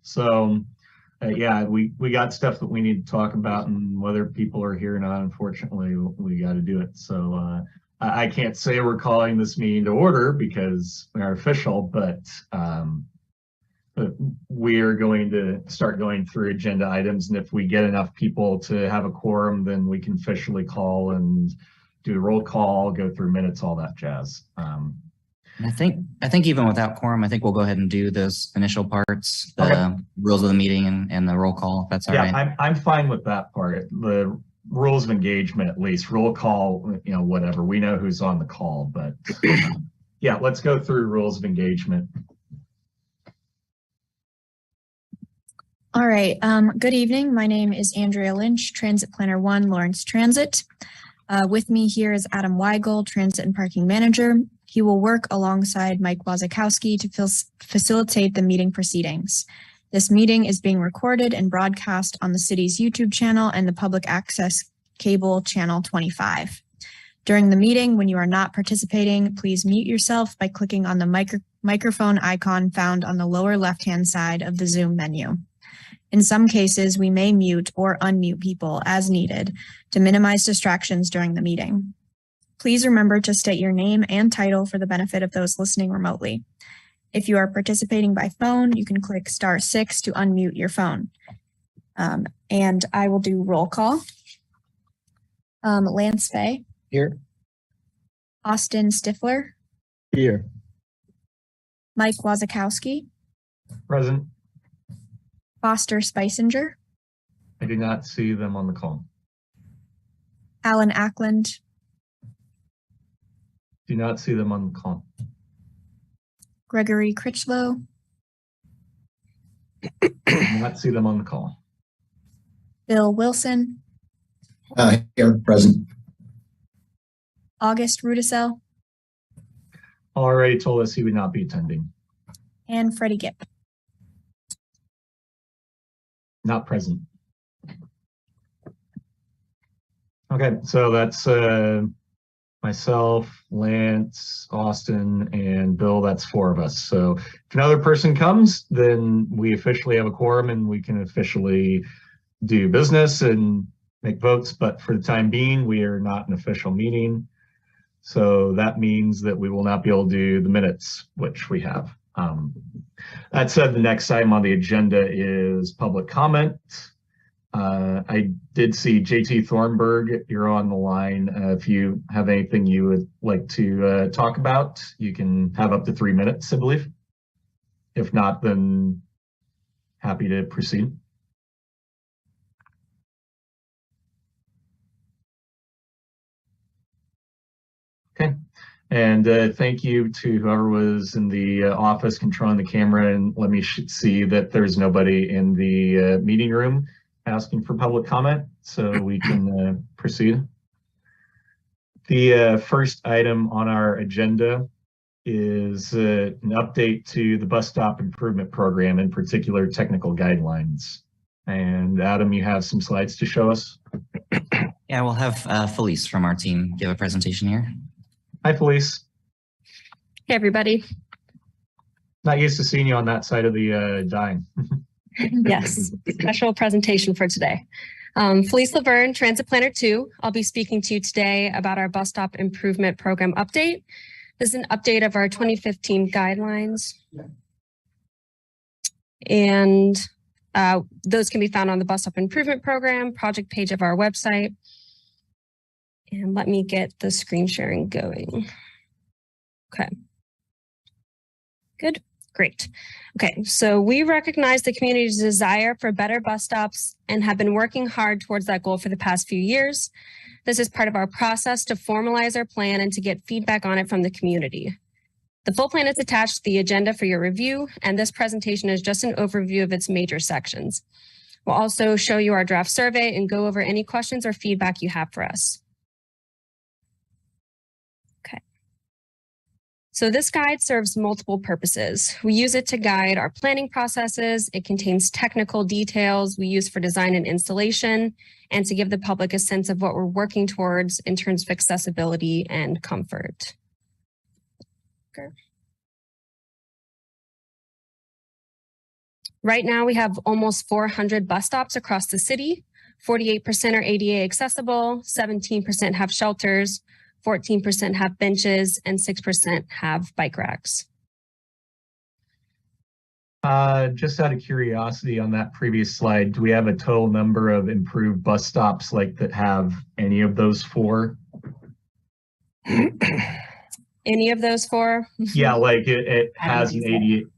So yeah, we got stuff that we need to talk about, and whether people are here or not, unfortunately, we got to do it. So I can't say we're calling this meeting to order because we are official, but we are going to start going through agenda items, and if we get enough people to have a quorum, then we can officially call and do a roll call, go through minutes, all that jazz. I think even without quorum, I think we'll go ahead and do those initial parts, the rules of the meeting and the roll call, if that's all right. Yeah, I'm fine with that part. The rules of engagement, at least. Roll call, whatever. We know who's on the call, but yeah, let's go through rules of engagement. All right. Good evening. My name is Andrea Lynch, Transit Planner 1, Lawrence Transit. With me here is Adam Weigel, Transit and Parking Manager. He will work alongside Mike Wazakowski to facilitate the meeting proceedings. This meeting is being recorded and broadcast on the city's YouTube channel and the public access cable channel 25. During the meeting, when you are not participating, please mute yourself by clicking on the microphone icon found on the lower left-hand side of the Zoom menu. In some cases, we may mute or unmute people as needed to minimize distractions during the meeting. Please remember to state your name and title for the benefit of those listening remotely. If you are participating by phone, you can click *6 to unmute your phone. And I will do roll call. Lance Fay. Here. Austin Stifler. Here. Mike Wazakowski. Present. Foster Spicinger. I do not see them on the call. Alan Ackland. Do not see them on the call. Gregory Critchlow. Do not see them on the call. Bill Wilson. Here, present. August Rudisell. Already told us he would not be attending. And Freddie Gipp. Not present. Okay, so that's myself, Lance, Austin, and Bill. That's 4 of us. So if another person comes, then we officially have a quorum and we can officially do business and make votes. But for the time being, we are not an official meeting. So that means that we will not be able to do the minutes, which we have. That said, the next item on the agenda is public comment. I did see JT Thornburg, you're on the line. If you have anything you would like to talk about, you can have up to 3 minutes, I believe. If not, then happy to proceed. Okay. And thank you to whoever was in the office controlling the camera, and let me see that there's nobody in the meeting room asking for public comment, so we can proceed. The first item on our agenda is an update to the bus stop improvement program, in particular technical guidelines. And Adam, you have some slides to show us? Yeah, we'll have Felice from our team give a presentation here. Hi, Felice. Hey, everybody. Not used to seeing you on that side of the dime. Yes, special presentation for today. Felice Laverne, Transit Planner 2. I'll be speaking to you today about our bus stop improvement program update. This is an update of our 2015 guidelines. And those can be found on the bus stop improvement program project page of our website. And let me get the screen sharing going. Okay. Good. Great. Okay, so we recognize the community's desire for better bus stops and have been working hard towards that goal for the past few years. This is part of our process to formalize our plan and to get feedback on it from the community. The full plan is attached to the agenda for your review, and this presentation is just an overview of its major sections. We'll also show you our draft survey and go over any questions or feedback you have for us. So this guide serves multiple purposes. We use it to guide our planning processes. It contains technical details we use for design and installation, and to give the public a sense of what we're working towards in terms of accessibility and comfort. Okay. Right now, we have almost 400 bus stops across the city. 48% are ADA accessible, 17% have shelters, 14% have benches, and 6% have bike racks. Just out of curiosity on that previous slide, do we have a total number of improved bus stops like that have any of those four? Any of those four? Yeah, like it has an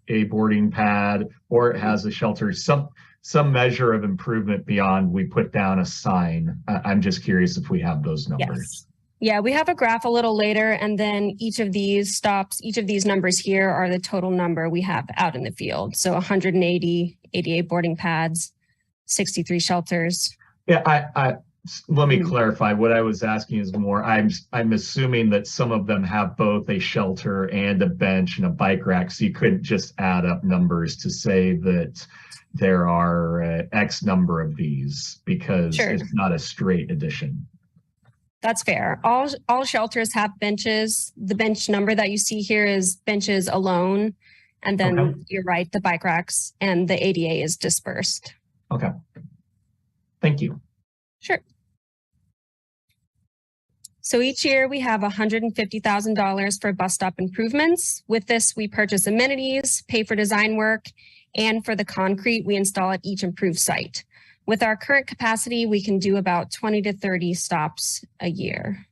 ADA boarding pad, or it has a shelter, some measure of improvement beyond we put down a sign. I'm just curious if we have those numbers. Yes. Yeah, we have a graph a little later, and then each of these stops, each of these numbers here are the total number we have out in the field. So 180 ADA boarding pads, 63 shelters. Yeah, let me clarify. What I was asking is more, I'm assuming that some of them have both a shelter and a bench and a bike rack, so you couldn't just add up numbers to say that there are X number of these, because it's not a straight addition. That's fair. All shelters have benches. The bench number that you see here is benches alone. And then you're right, the bike racks and the ADA is dispersed. Okay. Thank you. Sure. So each year we have $150,000 for bus stop improvements. With this, we purchase amenities, pay for design work, and for the concrete we install at each improved site. With our current capacity, we can do about 20 to 30 stops a year.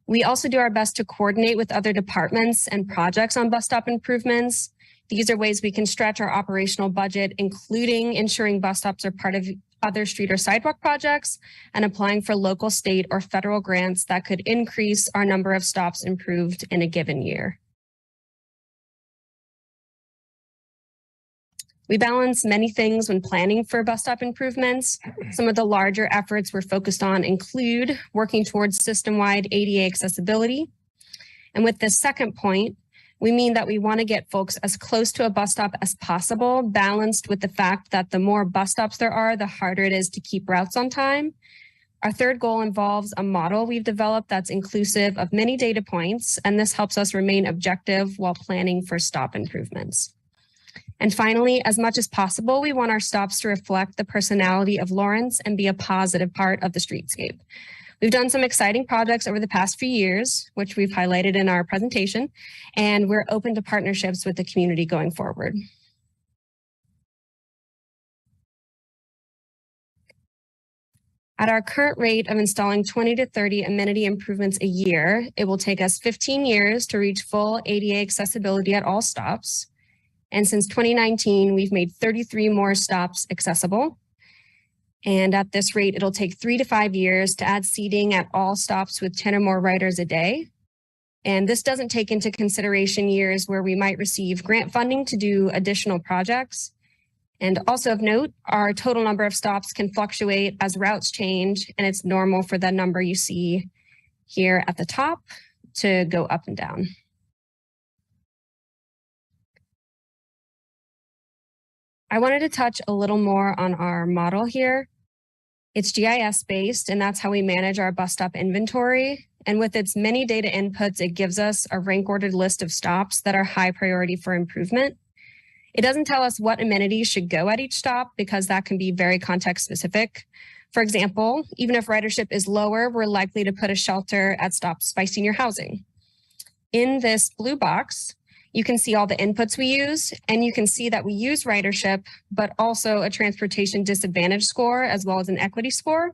We also do our best to coordinate with other departments and projects on bus stop improvements. These are ways we can stretch our operational budget, including ensuring bus stops are part of other street or sidewalk projects and applying for local, state, or federal grants that could increase our number of stops improved in a given year. We balance many things when planning for bus stop improvements. Some of the larger efforts we're focused on include working towards system-wide ADA accessibility. And with this second point, we mean that we want to get folks as close to a bus stop as possible, balanced with the fact that the more bus stops there are, the harder it is to keep routes on time. Our third goal involves a model we've developed that's inclusive of many data points, and this helps us remain objective while planning for stop improvements. And finally, as much as possible, we want our stops to reflect the personality of Lawrence and be a positive part of the streetscape. We've done some exciting projects over the past few years, which we've highlighted in our presentation, and we're open to partnerships with the community going forward. At our current rate of installing 20 to 30 amenity improvements a year, it will take us 15 years to reach full ADA accessibility at all stops. And since 2019, we've made 33 more stops accessible. And at this rate, it'll take 3 to 5 years to add seating at all stops with 10 or more riders a day. And this doesn't take into consideration years where we might receive grant funding to do additional projects. And also of note, our total number of stops can fluctuate as routes change, and it's normal for the number you see here at the top to go up and down. I wanted to touch a little more on our model here. It's GIS based, and that's how we manage our bus stop inventory. And with its many data inputs, it gives us a rank ordered list of stops that are high priority for improvement. It doesn't tell us what amenities should go at each stop because that can be very context specific. For example, even if ridership is lower, we're likely to put a shelter at stops by senior housing. In this blue box, you can see all the inputs we use, and you can see that we use ridership, but also a transportation disadvantage score as well as an equity score.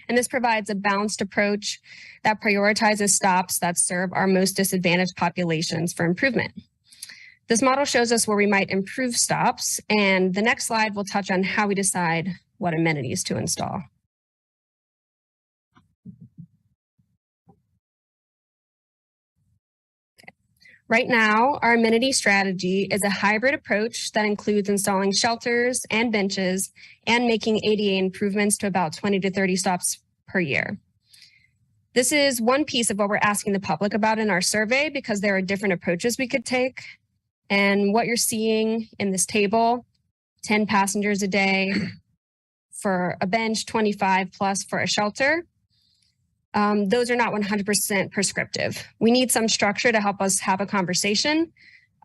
And this provides a balanced approach that prioritizes stops that serve our most disadvantaged populations for improvement. This model shows us where we might improve stops, and the next slide will touch on how we decide what amenities to install. Right now, our amenity strategy is a hybrid approach that includes installing shelters and benches and making ADA improvements to about 20 to 30 stops per year. This is one piece of what we're asking the public about in our survey because there are different approaches we could take. And what you're seeing in this table, 10 passengers a day for a bench, 25 plus for a shelter. those are not 100% prescriptive. We need some structure to help us have a conversation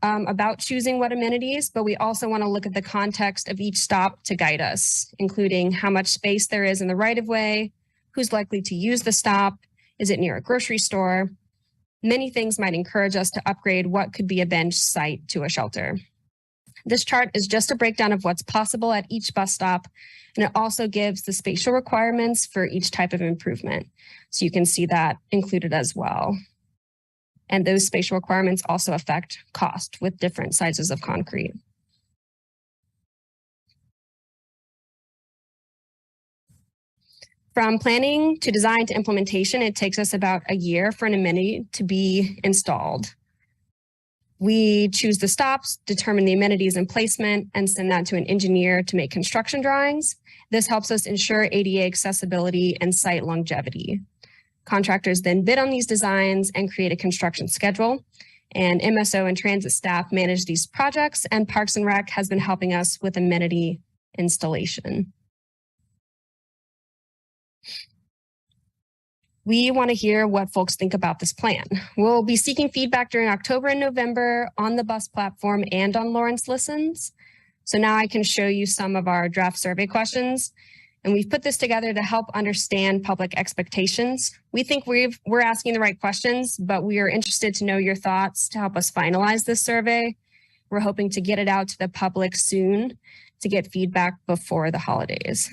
about choosing what amenities, but we also want to look at the context of each stop to guide us, including how much space there is in the right-of-way, who's likely to use the stop, is it near a grocery store? Many things might encourage us to upgrade what could be a bench site to a shelter. This chart is just a breakdown of what's possible at each bus stop, and it also gives the spatial requirements for each type of improvement. So you can see that included as well. And those spatial requirements also affect cost with different sizes of concrete. From planning to design to implementation, it takes us about a year for an amenity to be installed. We choose the stops, determine the amenities and placement, and send that to an engineer to make construction drawings. This helps us ensure ADA accessibility and site longevity. Contractors then bid on these designs and create a construction schedule. And MSO and transit staff manage these projects, and Parks and Rec has been helping us with amenity installation. We want to hear what folks think about this plan. We'll be seeking feedback during October and November on the bus platform and on Lawrence Listens. So now I can show you some of our draft survey questions. And we've put this together to help understand public expectations. We think we're asking the right questions, but we are interested to know your thoughts to help us finalize this survey. We're hoping to get it out to the public soon to get feedback before the holidays.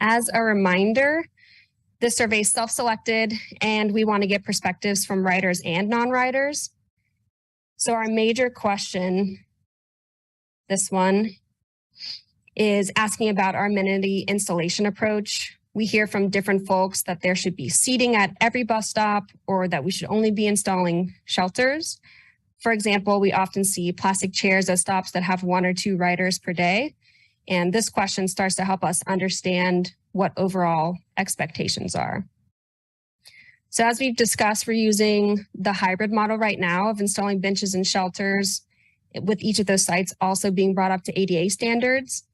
As a reminder, this survey is self-selected and we want to get perspectives from riders and non-riders. So our major question, this one, is asking about our amenity installation approach. We hear from different folks that there should be seating at every bus stop or that we should only be installing shelters. For example, we often see plastic chairs at stops that have 1 or 2 riders per day. And this question starts to help us understand what overall expectations are. So as we've discussed, we're using the hybrid model right now of installing benches and shelters, with each of those sites also being brought up to ADA standards.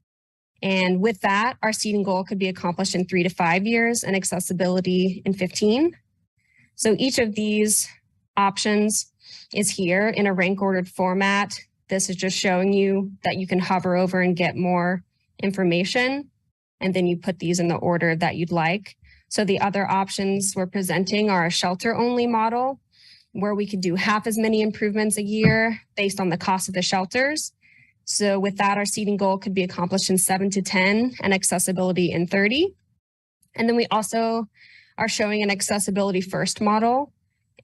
And with that, our seating goal could be accomplished in 3 to 5 years and accessibility in 15. So each of these options is here in a rank ordered format. This is just showing you that you can hover over and get more information, and then you put these in the order that you'd like. So the other options we're presenting are a shelter-only model, where we could do half as many improvements a year based on the cost of the shelters. So with that, our seating goal could be accomplished in 7 to 10 and accessibility in 30. And then we also are showing an accessibility first model.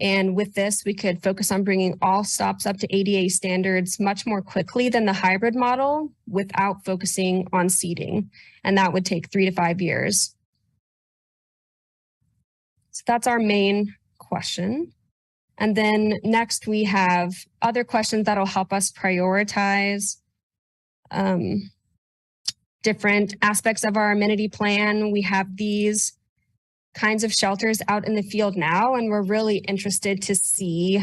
And with this, we could focus on bringing all stops up to ADA standards much more quickly than the hybrid model without focusing on seating. And that would take 3 to 5 years. So that's our main question. And then next we have other questions that'll help us prioritize different aspects of our amenity plan. We have these kinds of shelters out in the field now, and we're really interested to see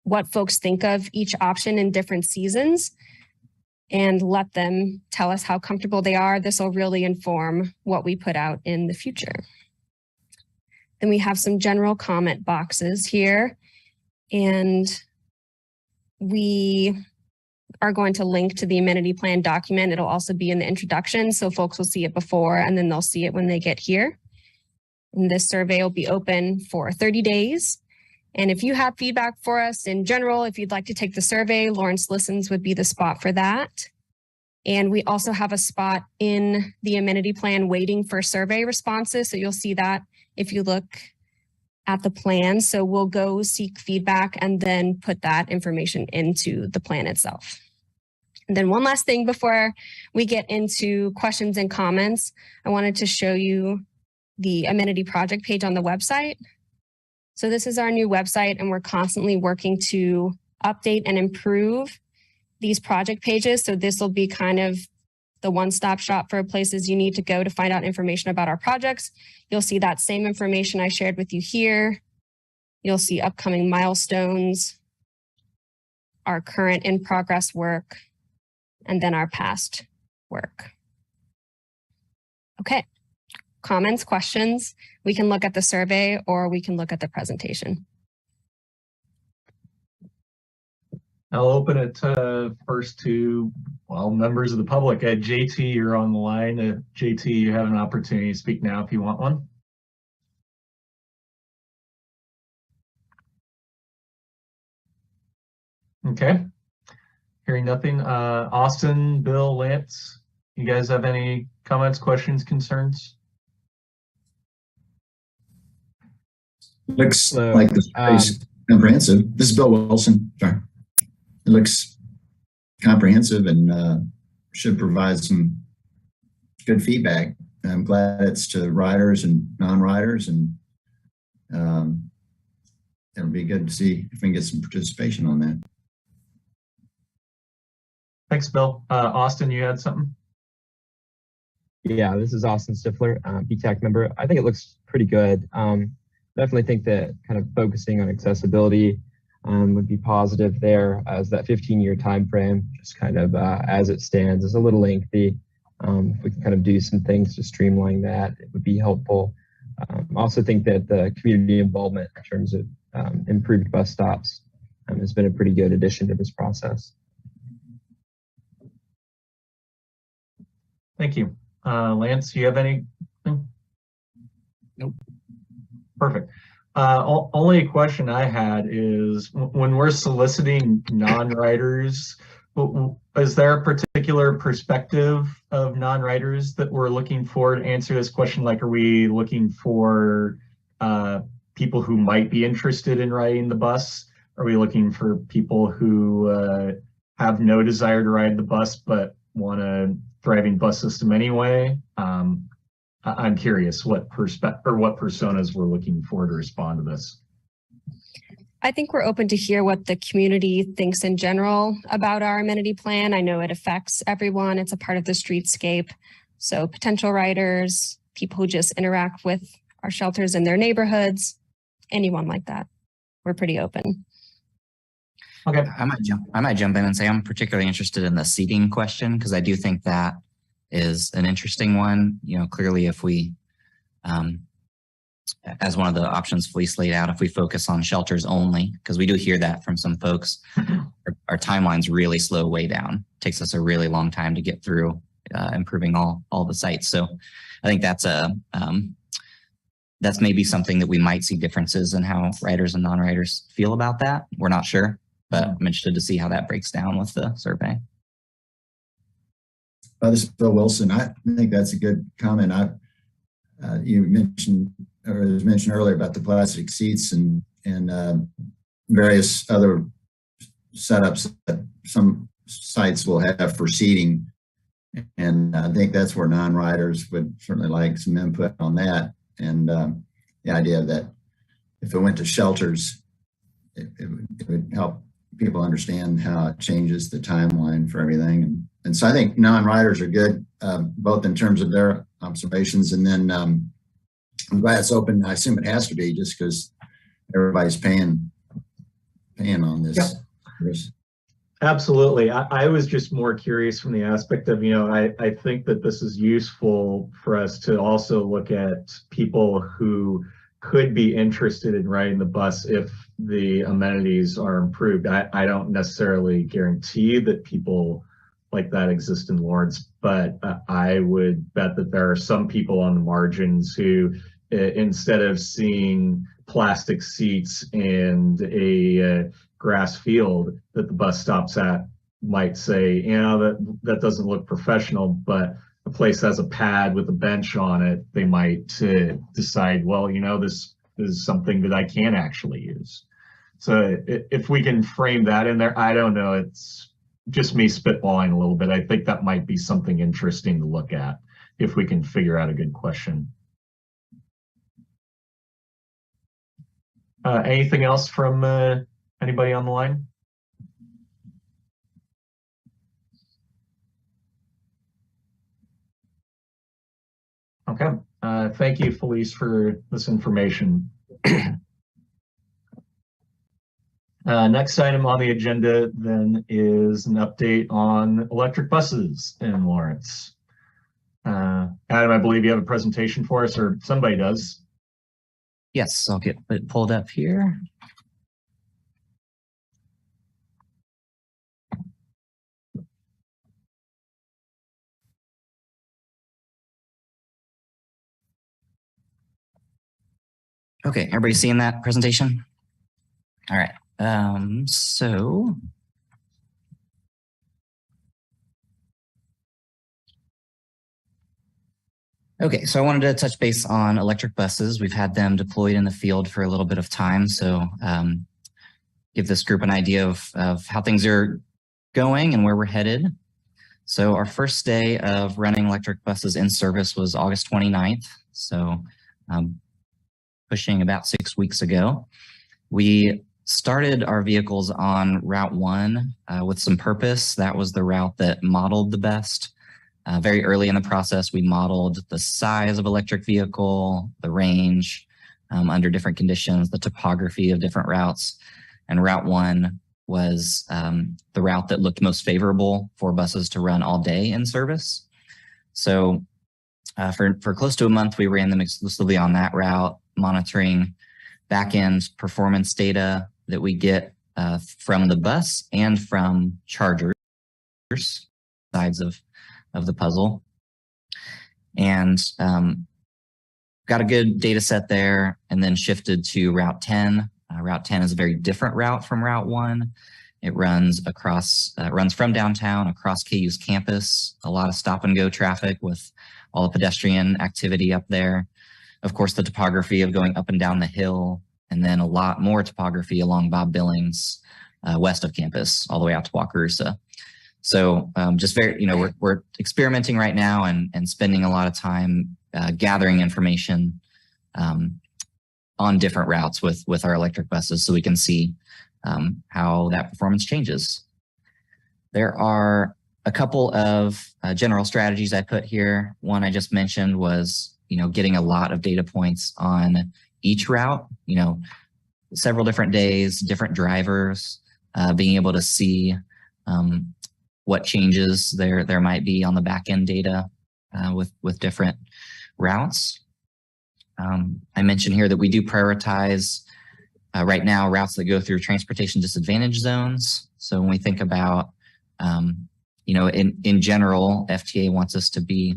what folks think of each option in different seasons and let them tell us how comfortable they are. This will really inform what we put out in the future. Then we have some general comment boxes here, and we are going to link to the amenity plan document. It'll also be in the introduction, so folks will see it before and then they'll see it when they get here. And this survey will be open for 30 days. And if you have feedback for us in general, if you'd like to take the survey, Lawrence Listens would be the spot for that. And we also have a spot in the amenity plan waiting for survey responses. So you'll see that if you look at the plan. So we'll go seek feedback and then put that information into the plan itself. And then one last thing before we get into questions and comments, I wanted to show you the amenity project page on the website. So this is our new website, and we're constantly working to update and improve these project pages. So this will be kind of the one-stop shop for places you need to go to find out information about our projects. You'll see that same information I shared with you here. You'll see upcoming milestones, our current in-progress work, and then our past work. Okay. Comments, questions? We can look at the survey or we can look at the presentation. I'll open it first to, well, members of the public. JT, you're on the line. JT, you have an opportunity to speak now if you want one. Okay. Hearing nothing. Austin, Bill, Lance, you guys have any comments, questions, concerns? Looks like this is comprehensive. This is Bill Wilson. Sorry. It looks comprehensive and should provide some good feedback. I'm glad it's to riders and non-riders, and it'll be good to see if we can get some participation on that. Thanks, Bill. Austin, you had something? Yeah, this is Austin Stifler, PTAC member. I think it looks pretty good. Definitely think that kind of focusing on accessibility would be positive there, as that 15-year time frame, just kind of as it stands, is a little lengthy. If we can kind of do some things to streamline that, it would be helpful. I also think that the community involvement in terms of improved bus stops has been a pretty good addition to this process. Thank you. Lance, do you have anything? Nope. Perfect. Only question I had is, when we're soliciting non-riders, is there a particular perspective of non-riders that we're looking for to answer this question? Like, are we looking for people who might be interested in riding the bus? Are we looking for people who have no desire to ride the bus but want a thriving bus system anyway? I'm curious what personas we're looking for to respond to this. I think we're open to hear what the community thinks in general about our amenity plan. I know it affects everyone. It's a part of the streetscape. So potential riders, people who just interact with our shelters in their neighborhoods, anyone like that. We're pretty open. Okay. I might jump in and say I'm particularly interested in the seating question, because I do think that is an interesting one. You know, clearly if we, as one of the options Felice laid out, if we focus on shelters only, because we do hear that from some folks, our timelines really slow way down. It takes us a really long time to get through improving all the sites. So I think that's maybe something that we might see differences in how riders and non-riders feel about that. We're not sure, but I'm interested to see how that breaks down with the survey. This is Bill Wilson. I think that's a good comment. You mentioned, or it was mentioned earlier, about the plastic seats and various other setups that some sites will have for seating. And I think that's where non-riders would certainly like some input on that. And the idea that if it went to shelters, it would help people understand how it changes the timeline for everything. And so I think non-riders are good, both in terms of their observations, and then I'm glad it's open. I assume it has to be, just because everybody's paying on this. Yep. Absolutely. I was just more curious from the aspect of, I think that this is useful for us to also look at people who could be interested in riding the bus if the amenities are improved. I don't necessarily guarantee that people like that exist in Lawrence, but I would bet that there are some people on the margins who, instead of seeing plastic seats and a grass field that the bus stops at, might say, that doesn't look professional, but a place has a pad with a bench on it. They might decide, well, this is something that I can actually use. So if we can frame that in there, I don't know, it's just me spitballing a little bit. I think that might be something interesting to look at if we can figure out a good question. Anything else from anybody on the line? Okay. Thank you, Felice, for this information. Next item on the agenda then is an update on electric buses in Lawrence. Adam, I believe you have a presentation for us, or somebody does. Yes, I'll get it pulled up here. Okay, everybody seeing that presentation? All right. Okay, so I wanted to touch base on electric buses. We've had them deployed in the field for a little bit of time, so give this group an idea of how things are going and where we're headed. So our first day of running electric buses in service was August 29th, so pushing about 6 weeks ago. We started our vehicles on Route 1 with some purpose. That was the route that modeled the best. Very early in the process, we modeled the size of electric vehicle, the range under different conditions, the topography of different routes. And Route 1 was the route that looked most favorable for buses to run all day in service. So for close to a month, we ran them exclusively on that route, monitoring back-end performance data that we get from the bus and from chargers, sides of the puzzle. And got a good data set there, and then shifted to Route 10. Route 10 is a very different route from Route 1. It runs from downtown across KU's campus, a lot of stop and go traffic with all the pedestrian activity up there. Of course, the topography of going up and down the hill, and then a lot more topography along Bob Billings west of campus, all the way out to Wakarusa. So just very, we're experimenting right now and spending a lot of time gathering information on different routes with our electric buses so we can see how that performance changes. There are a couple of general strategies I put here. One I just mentioned was, getting a lot of data points on each route, several different days, different drivers, being able to see what changes there might be on the back end data with different routes. I mentioned here that we do prioritize right now routes that go through transportation disadvantage zones. So when we think about, in general, FTA wants us to be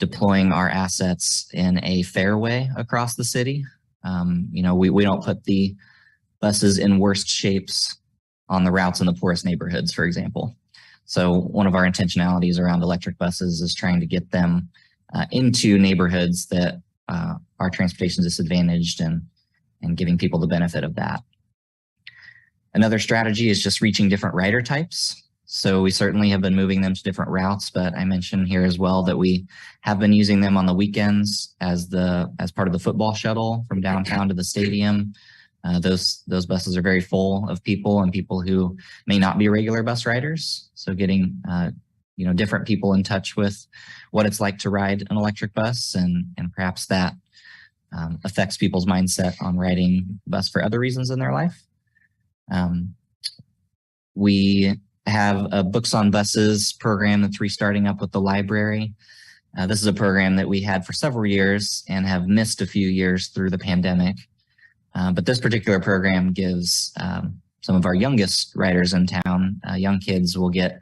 deploying our assets in a fair way across the city. We don't put the buses in worst shapes on the routes in the poorest neighborhoods, for example. So one of our intentionalities around electric buses is trying to get them into neighborhoods that are transportation disadvantaged and giving people the benefit of that. Another strategy is just reaching different rider types. So we certainly have been moving them to different routes, but I mentioned here as well that we have been using them on the weekends as part of the football shuttle from downtown to the stadium. Those buses are very full of people and people who may not be regular bus riders. So getting different people in touch with what it's like to ride an electric bus, and perhaps that affects people's mindset on riding the bus for other reasons in their life. We have a Books on Buses program that's restarting up with the library. This is a program that we had for several years and have missed a few years through the pandemic. But this particular program gives some of our youngest riders in town, young kids, will get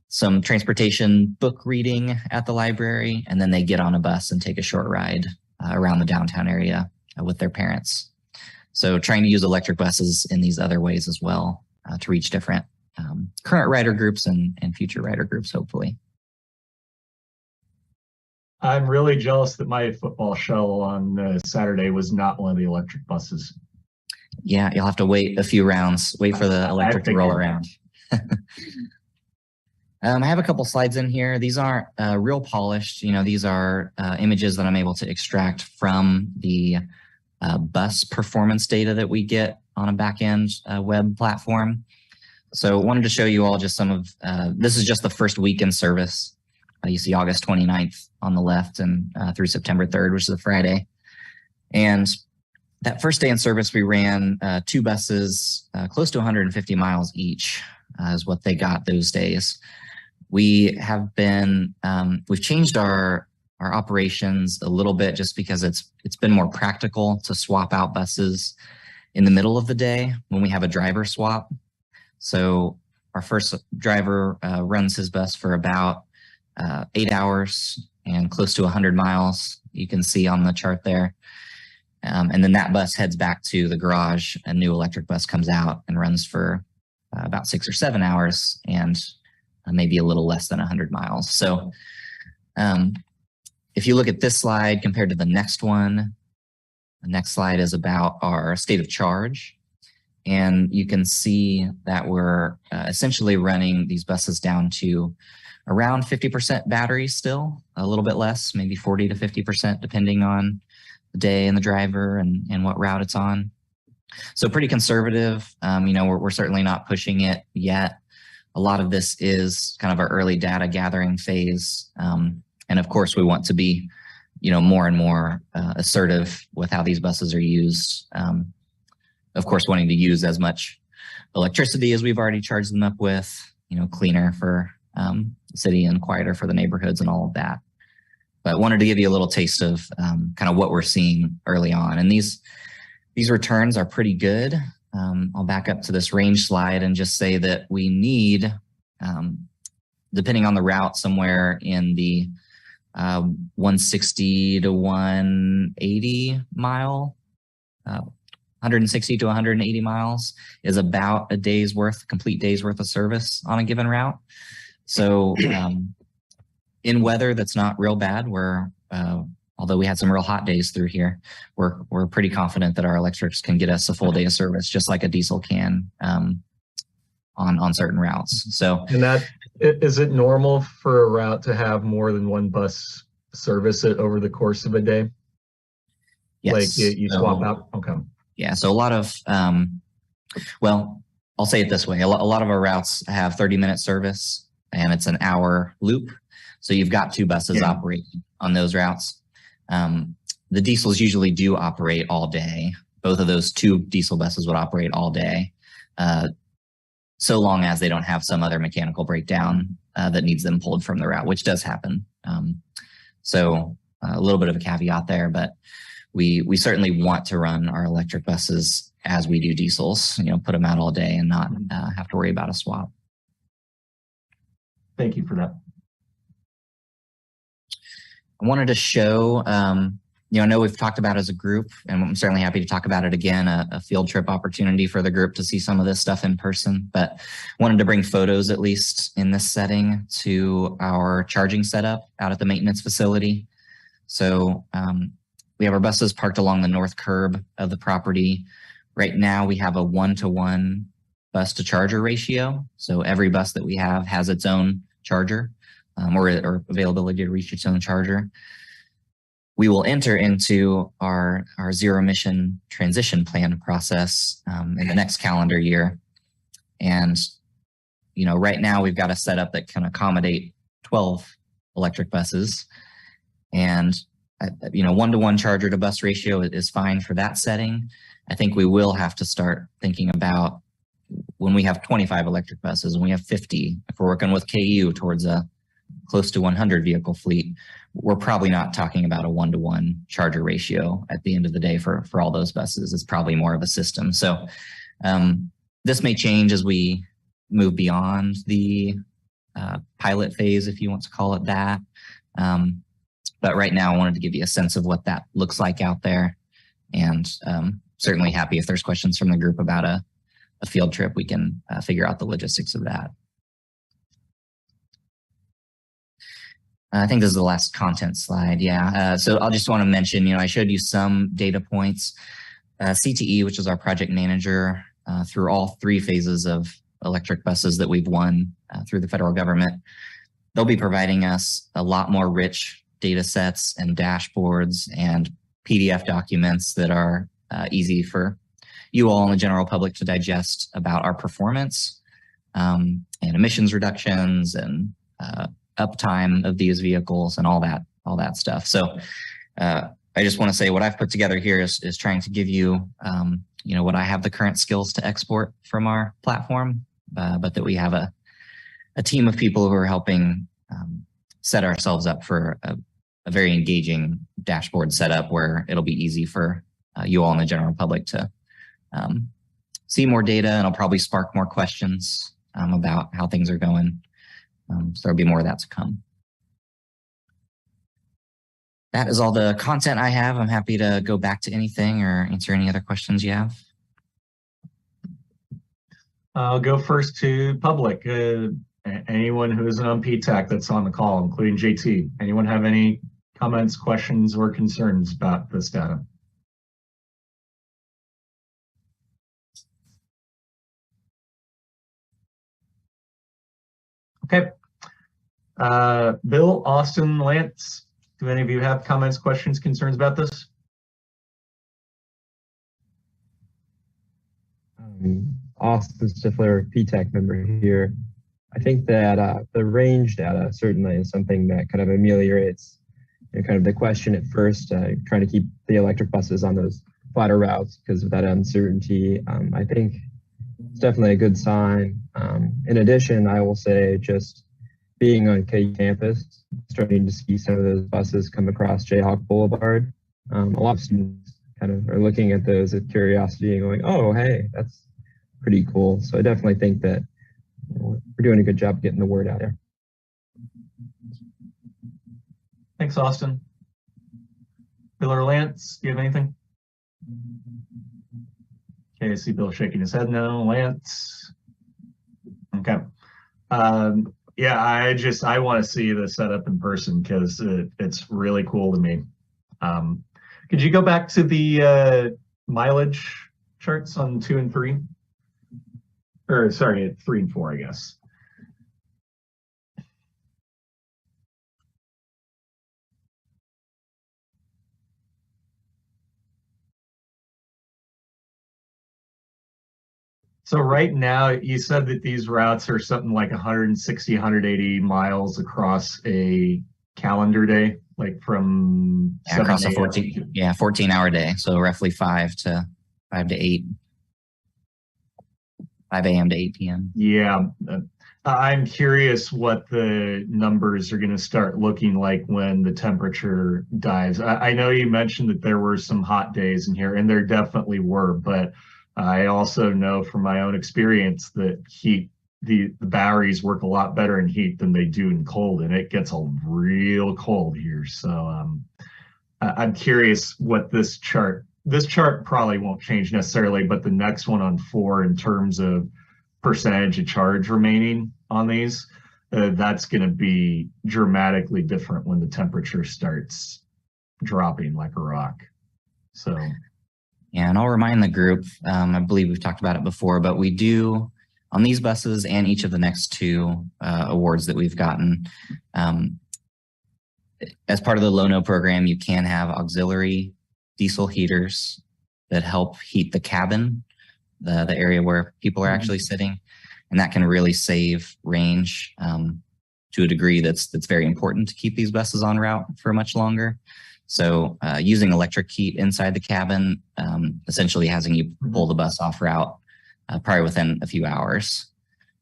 some transportation book reading at the library, and then they get on a bus and take a short ride around the downtown area with their parents. So trying to use electric buses in these other ways as well to reach different current rider groups and future rider groups, hopefully. I'm really jealous that my football shuttle on Saturday was not one of the electric buses. Yeah, you'll have to wait a few rounds, wait for the electric to roll around. I have a couple slides in here. These aren't real polished. These are images that I'm able to extract from the bus performance data that we get on a back-end web platform. So wanted to show you all just some of, this is just the first week in service. You see August 29th on the left and through September 3rd, which is a Friday. And that first day in service, we ran 2 buses, close to 150 miles each is what they got those days. We have been, we've changed our operations a little bit just because it's been more practical to swap out buses in the middle of the day when we have a driver swap. So our first driver runs his bus for about 8 hours and close to 100 miles, you can see on the chart there. And then that bus heads back to the garage. A new electric bus comes out and runs for about 6 or 7 hours and maybe a little less than 100 miles. So if you look at this slide compared to the next one, the next slide is about our state of charge. And you can see that we're essentially running these buses down to around 50% battery still, a little bit less, maybe 40 to 50%, depending on the day and the driver and what route it's on. So pretty conservative. You know, we're certainly not pushing it yet. A lot of this is kind of our early data gathering phase. And of course, we want to be, you know, more and more assertive with how these buses are used. Of course, wanting to use as much electricity as we've already charged them up with, you know, cleaner for the city and quieter for the neighborhoods and all of that. But wanted to give you a little taste of kind of what we're seeing early on. And these returns are pretty good. I'll back up to this range slide and just say that we need, depending on the route, somewhere in the 160 to 180 mile, 160 to 180 miles is about a day's worth, complete day's worth of service on a given route. So in weather that's not real bad, although we had some real hot days through here, we're pretty confident that our electrics can get us a full day of service, just like a diesel can on certain routes. So, and that is it normal for a route to have more than one bus service it over the course of a day? yes. Like you swap out. Okay. Yeah. So a lot of, well, I'll say it this way. A lot of our routes have 30-minute service and it's an hour loop. So you've got two buses operating on those routes. The diesels usually do operate all day. Both of those two diesel buses would operate all day, so long as they don't have some other mechanical breakdown that needs them pulled from the route, which does happen. So a little bit of a caveat there, but we certainly want to run our electric buses as we do diesels, you know, put them out all day and not have to worry about a swap. Thank you for that. I wanted to show, you know, I know we've talked about as a group, and I'm certainly happy to talk about it again, a field trip opportunity for the group to see some of this stuff in person, but wanted to bring photos, at least in this setting, to our charging setup out at the maintenance facility. So we have our buses parked along the north curb of the property. Right now we have a 1-to-1 bus to charger ratio. So every bus that we have has its own charger. Or availability to reach its own charger. We will enter into our zero emission transition plan process in the next calendar year. And, you know, right now we've got a setup that can accommodate 12 electric buses. And, you know, 1-to-1 charger to bus ratio is fine for that setting. I think we will have to start thinking about when we have 25 electric buses and we have 50, if we're working with KU towards a close to 100 vehicle fleet, we're probably not talking about a 1-to-1 charger ratio at the end of the day for all those buses. It's probably more of a system. So this may change as we move beyond the pilot phase, if you want to call it that. But right now I wanted to give you a sense of what that looks like out there, and certainly happy if there's questions from the group about a field trip, we can figure out the logistics of that. I think this is the last content slide. Yeah. So I'll just want to mention, you know, I showed you some data points. CTE, which is our project manager, through all 3 phases of electric buses that we've won through the federal government, they'll be providing us a lot more rich data sets and dashboards and PDF documents that are easy for you all and the general public to digest about our performance and emissions reductions and uptime of these vehicles and all that stuff. So I just want to say what I've put together here is trying to give you, you know, what I have the current skills to export from our platform, but that we have a a team of people who are helping set ourselves up for a very engaging dashboard setup where it'll be easy for you all in the general public to see more data, and it'll probably spark more questions about how things are going. So there'll be more of that to come. That is all the content I have. I'm happy to go back to anything or answer any other questions you have. I'll go first to public. Anyone who isn't on PTAC that's on the call, including JT. Anyone have any comments, questions, or concerns about this data? Okay. Bill, Austin, Lance, do any of you have comments, questions, concerns about this? Austin Stifler, PTAC member here. I think that the range data certainly is something that kind of ameliorates kind of the question at first, trying to keep the electric buses on those flatter routes because of that uncertainty. I think it's definitely a good sign. In addition, I will say just being on KU campus, starting to see some of those buses come across Jayhawk Boulevard. A lot of students kind of are looking at those with curiosity and going, oh, hey, that's pretty cool. So I definitely think that we're doing a good job getting the word out there. Thanks, Austin. Bill or Lance, do you have anything? Okay, I see Bill shaking his head no. Lance? Okay. Yeah, I want to see this set up in person because it's really cool to me. Could you go back to the mileage charts on 2 and 3? Or sorry, 3 and 4, I guess. So right now, you said that these routes are something like 160, 180 miles across a calendar day, like from across a 14-hour day. So roughly 5 to 8. 5 a.m. to 8 p.m. Yeah. I'm curious what the numbers are going to start looking like when the temperature dives. I know you mentioned that there were some hot days in here, and there definitely were, but I also know from my own experience that the batteries work a lot better in heat than they do in cold, and it gets real cold here. So I'm curious what this chart probably won't change necessarily, but the next one on 4 in terms of percentage of charge remaining on these, that's going to be dramatically different when the temperature starts dropping like a rock. So. Yeah, and I'll remind the group, I believe we've talked about it before, but we do, on these buses and each of the next 2 awards that we've gotten, as part of the Low-No program, you can have auxiliary diesel heaters that help heat the cabin, the area where people are actually sitting, and that can really save range to a degree that's very important to keep these buses on route for much longer. So using electric heat inside the cabin, essentially having you pull the bus off route probably within a few hours.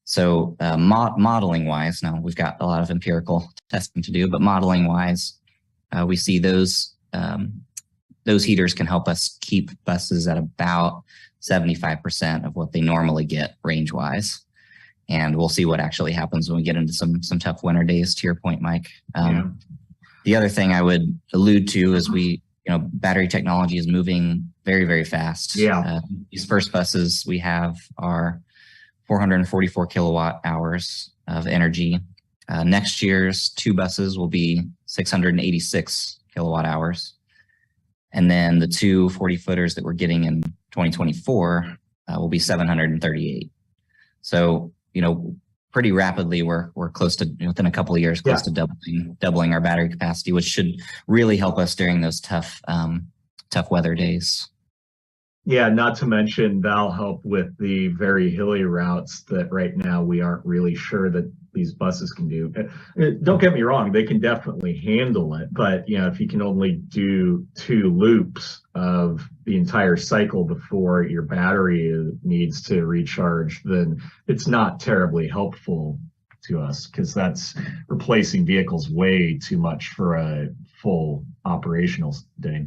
So modeling wise, now we've got a lot of empirical testing to do, but modeling wise, we see those heaters can help us keep buses at about 75% of what they normally get range wise. And we'll see what actually happens when we get into some tough winter days, to your point, Mike. The other thing I would allude to is battery technology is moving very, very fast. Yeah. These first buses we have are 444 kilowatt hours of energy. Next year's 2 buses will be 686 kilowatt hours. And then the 2 40-footers that we're getting in 2024 will be 738. So, pretty rapidly, we're close to, within a couple of years, close to doubling our battery capacity, which should really help us during those tough weather days. Yeah, not to mention that'll help with the very hilly routes that right now we aren't really sure that these buses can do. Don't get me wrong, they can definitely handle it, but if you can only do 2 loops of the entire cycle before your battery needs to recharge, then it's not terribly helpful to us, because that's replacing vehicles way too much for a full operational day.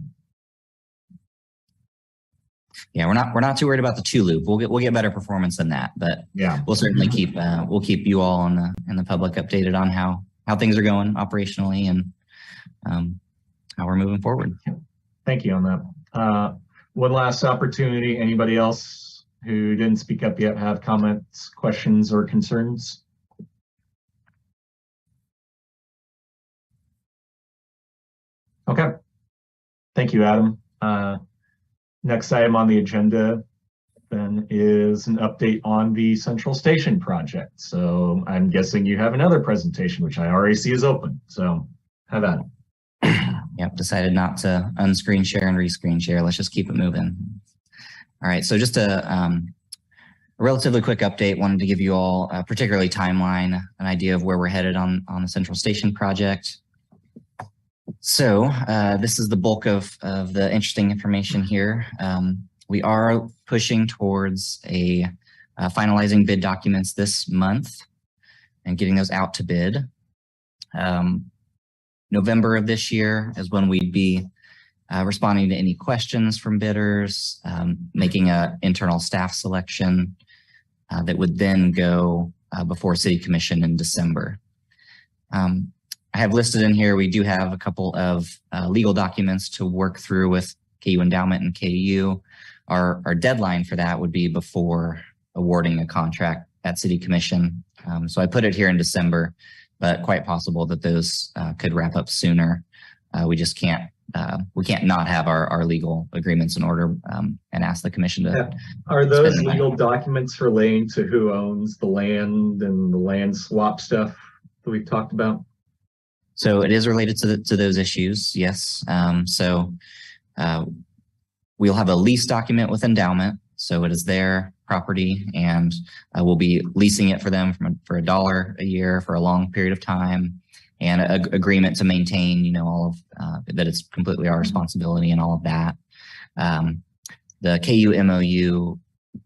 Yeah, we're not too worried about the two loop. We'll get better performance than that, but Yeah, we'll certainly keep you all and the public updated on how things are going operationally and how we're moving forward. thank you on that. One last opportunity. Anybody else who didn't speak up yet have comments, questions, or concerns? Okay. Thank you, Adam. Next item on the agenda then is an update on the Central Station project. So I'm guessing you have another presentation, which I already see is open. So have at it. Yep, decided not to unscreen share and rescreen share. Let's just keep it moving. All right, so just a relatively quick update. Wanted to give you all, particularly timeline, an idea of where we're headed on the Central Station project. So this is the bulk of the interesting information here. We are pushing towards finalizing bid documents this month and getting those out to bid. November of this year is when we'd be responding to any questions from bidders, making an internal staff selection that would then go before City Commission in December. I have listed in here, we do have a couple of legal documents to work through with KU Endowment and KU. Our deadline for that would be before awarding a contract at City Commission. So I put it here in December, but quite possible that those could wrap up sooner. We just can't not have our legal agreements in order and ask the commission to. Yeah. Are those legal documents relating to who owns the land and the land swap stuff that we've talked about? So it is related to those issues, yes. We'll have a lease document with Endowment. So it is their property and we'll be leasing it for them for $1 a year for a long period of time, and an agreement to maintain, all of that it's completely our responsibility and all of that. The KU MOU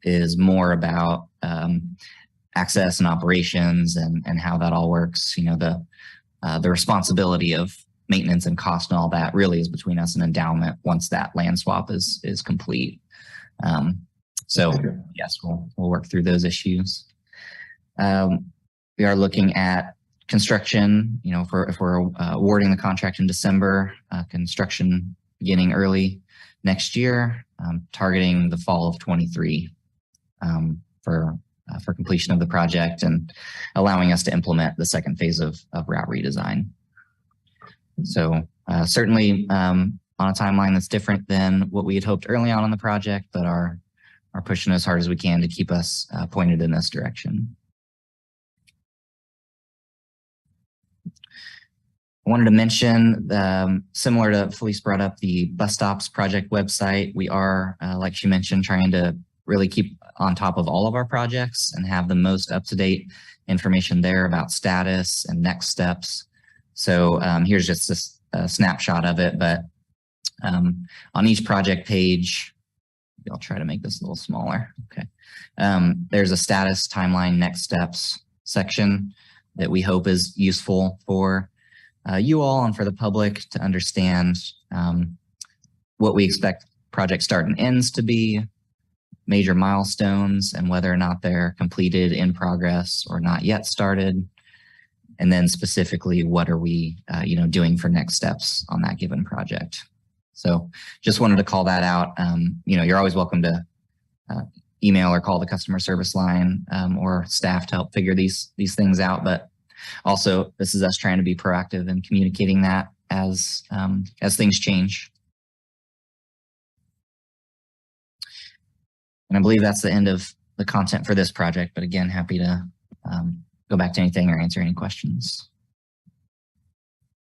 is more about access and operations and how that all works. The responsibility of maintenance and cost and all that really is between us and Endowment once that land swap is complete. Yes, we'll work through those issues. We are looking at construction, if we're awarding the contract in December, construction beginning early next year, targeting the fall of 23 for completion of the project and allowing us to implement the second phase of route redesign. So certainly on a timeline that's different than what we had hoped early on in the project, but are pushing as hard as we can to keep us pointed in this direction. I wanted to mention, similar to Felice brought up the bus stops project website, we are, like she mentioned, trying to really keep on top of all of our projects and have the most up-to-date information there about status and next steps. So here's just a snapshot of it, but on each project page, I'll try to make this a little smaller. Okay. There's a status, timeline, next steps section that we hope is useful for you all and for the public to understand what we expect project start and ends to be, major milestones, and whether or not they're completed, in progress, or not yet started. And then specifically, what are we doing for next steps on that given project? So just wanted to call that out. You're always welcome to email or call the customer service line or staff to help figure these things out. But also, this is us trying to be proactive and communicating that as things change. And I believe that's the end of the content for this project. But again, happy to go back to anything or answer any questions.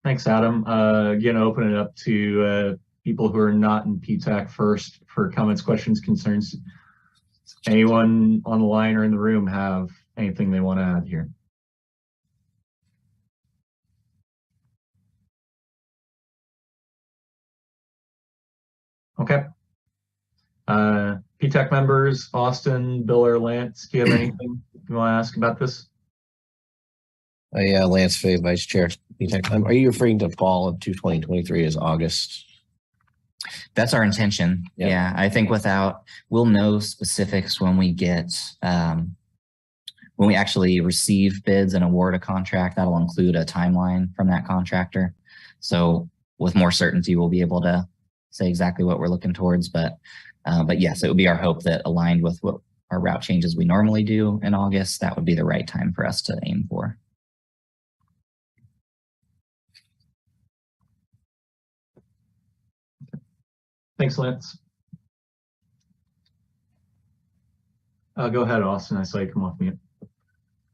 Thanks, Adam. Again, open it up to people who are not in PTAC first for comments, questions, concerns. Anyone on the line or in the room have anything they want to add here? Okay. PTAC members, Austin, Bill, or Lance, do you have anything you want to ask about this? Yeah, Lance Fay, Vice Chair. Are you referring to fall of 2023 as August? That's our intention. Yep. Yeah, I think we'll know specifics when we get, when we actually receive bids and award a contract. That'll include a timeline from that contractor. So with more certainty, we'll be able to say exactly what we're looking towards. But yes, it would be our hope that aligned with what our route changes we normally do in August, that would be the right time for us to aim for. Thanks, Lance. Go ahead, Austin. I saw you come off mute.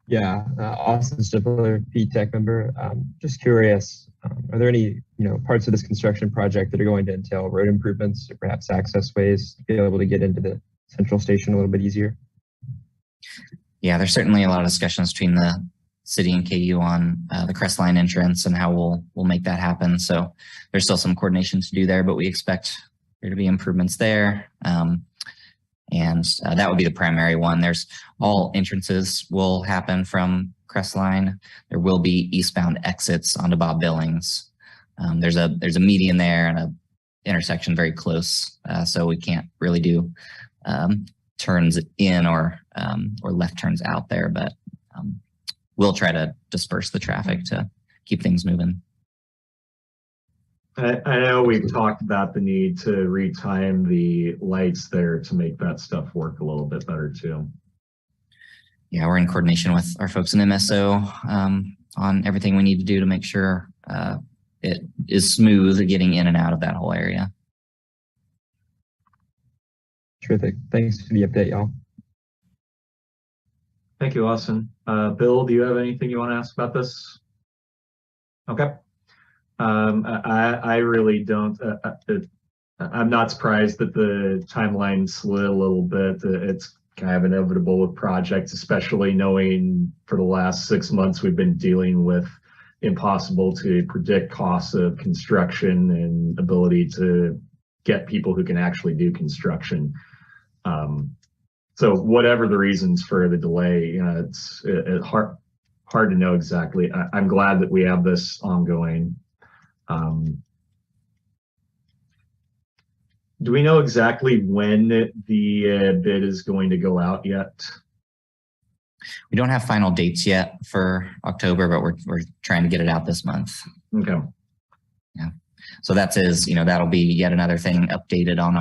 Yeah, Austin Stifler, PTAC member. Just curious, are there any parts of this construction project that are going to entail road improvements or perhaps access ways to be able to get into the central station a little bit easier? Yeah, there's certainly a lot of discussions between the city and KU on the Crest Line entrance and how we'll make that happen. So there's still some coordination to do there, but we expect there to be improvements there. And that would be the primary one. There's all entrances will happen from Crest Line. There will be eastbound exits onto Bob Billings. There's a median there and a intersection very close, so we can't really do turns in or left turns out there. But we'll try to disperse the traffic to keep things moving. I know we've talked about the need to retime the lights there to make that stuff work a little bit better too. Yeah, we're in coordination with our folks in MSO on everything we need to do to make sure it is smooth getting in and out of that whole area. Terrific. Thanks for the update, y'all. Thank you, Austin. Bill, do you have anything you want to ask about this? Okay. I really don't. I'm not surprised that the timeline slid a little bit. It's kind of inevitable with projects, especially knowing for the last 6 months we've been dealing with impossible to predict costs of construction and ability to get people who can actually do construction. So whatever the reasons for the delay, it's hard to know exactly. I'm glad that we have this ongoing. Do we know exactly when the bid is going to go out yet? We don't have final dates yet for October, but we're trying to get it out this month. Okay. Yeah. So that'll be yet another thing updated on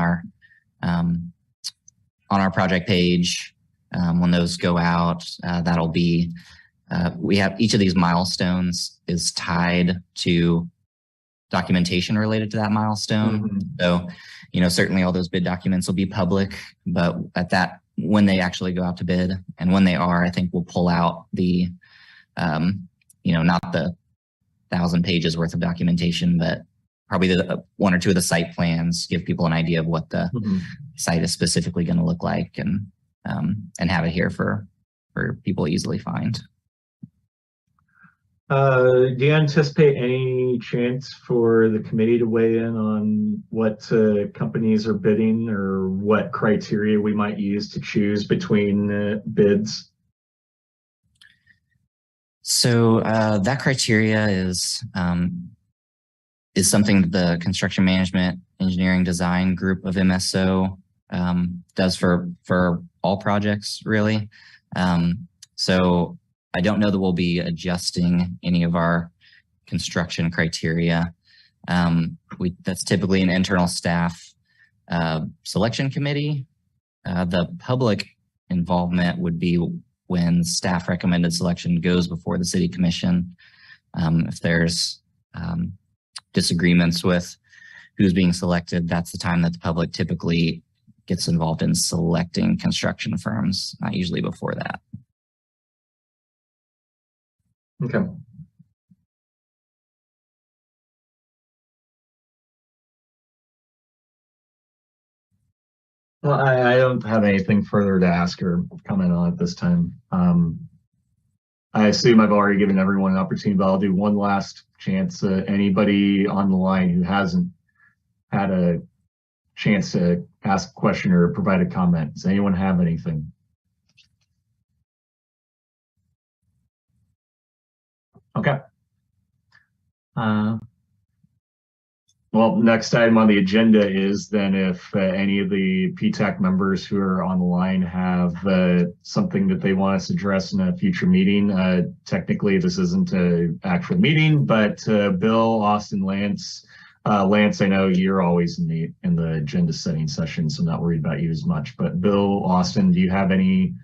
our project page. When those go out, that'll be, we have each of these milestones is tied to documentation related to that milestone. Mm-hmm. So, certainly all those bid documents will be public, but when they actually go out to bid and when they are, I think we'll pull out the, not the 1,000 pages worth of documentation, but probably the 1 or 2 of the site plans, give people an idea of what the site is specifically going to look like and have it here for people to easily find. Do you anticipate any chance for the committee to weigh in on what companies are bidding or what criteria we might use to choose between bids? So that criteria is something that the construction management engineering design group of MSO does for all projects, really. So I don't know that we'll be adjusting any of our construction criteria. That's typically an internal staff selection committee. The public involvement would be when staff recommended selection goes before the city commission. If there's disagreements with who's being selected, that's the time that the public typically gets involved in selecting construction firms, not usually before that. Okay. Well, I don't have anything further to ask or comment on at this time. I assume I've already given everyone an opportunity, but I'll do one last chance. Anybody on the line who hasn't had a chance to ask a question or provide a comment, does anyone have anything? Okay. Well, next item on the agenda is then if any of the PTAC members who are on the line have something that they want us to address in a future meeting. Technically, this isn't an actual meeting, but Bill, Austin, Lance, Lance, I know you're always in the agenda setting session, so I'm not worried about you as much. But Bill, Austin, do you have any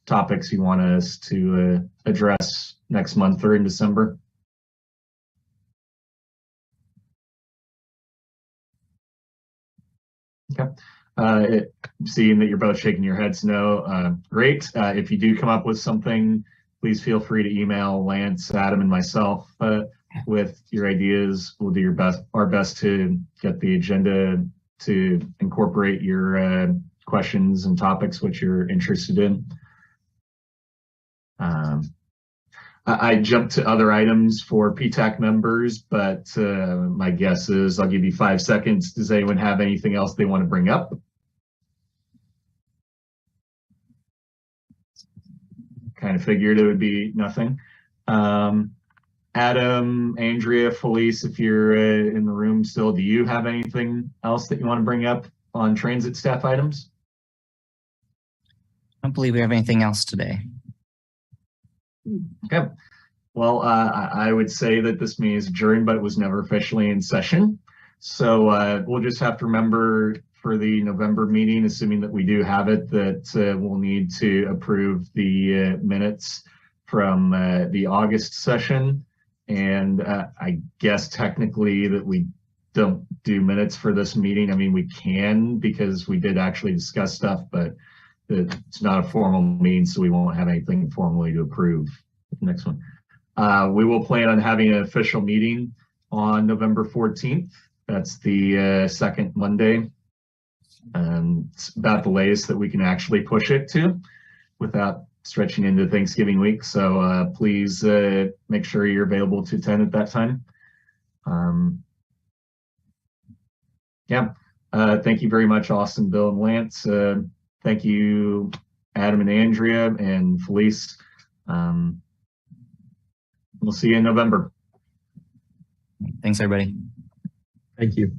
topics you want us to address next month or in December? Okay. Seeing that you're both shaking your heads no, great. If you do come up with something, please feel free to email Lance, Adam, and myself with your ideas. We'll do our best to get the agenda to incorporate your questions and topics which you're interested in. I jumped to other items for PTAC members, but my guess is I'll give you 5 seconds. Does anyone have anything else they want to bring up? Kind of figured it would be nothing. Adam, Andrea, Felice, if you're in the room still, do you have anything else that you want to bring up on transit staff items? I don't believe we have anything else today. Okay. Well, I would say that this meeting is adjourned, but it was never officially in session. So we'll just have to remember for the November meeting, assuming that we do have it, that we'll need to approve the minutes from the August session. And I guess technically that we don't do minutes for this meeting. I mean, we can because we did actually discuss stuff, but it's not a formal meeting, so we won't have anything formally to approve. Next one. We will plan on having an official meeting on November 14th. That's the second Monday. It's about the latest that we can actually push it to without stretching into Thanksgiving week. So please make sure you're available to attend at that time. Thank you very much, Austin, Bill, and Lance. Thank you, Adam and Andrea and Felice. We'll see you in November. Thanks, everybody. Thank you.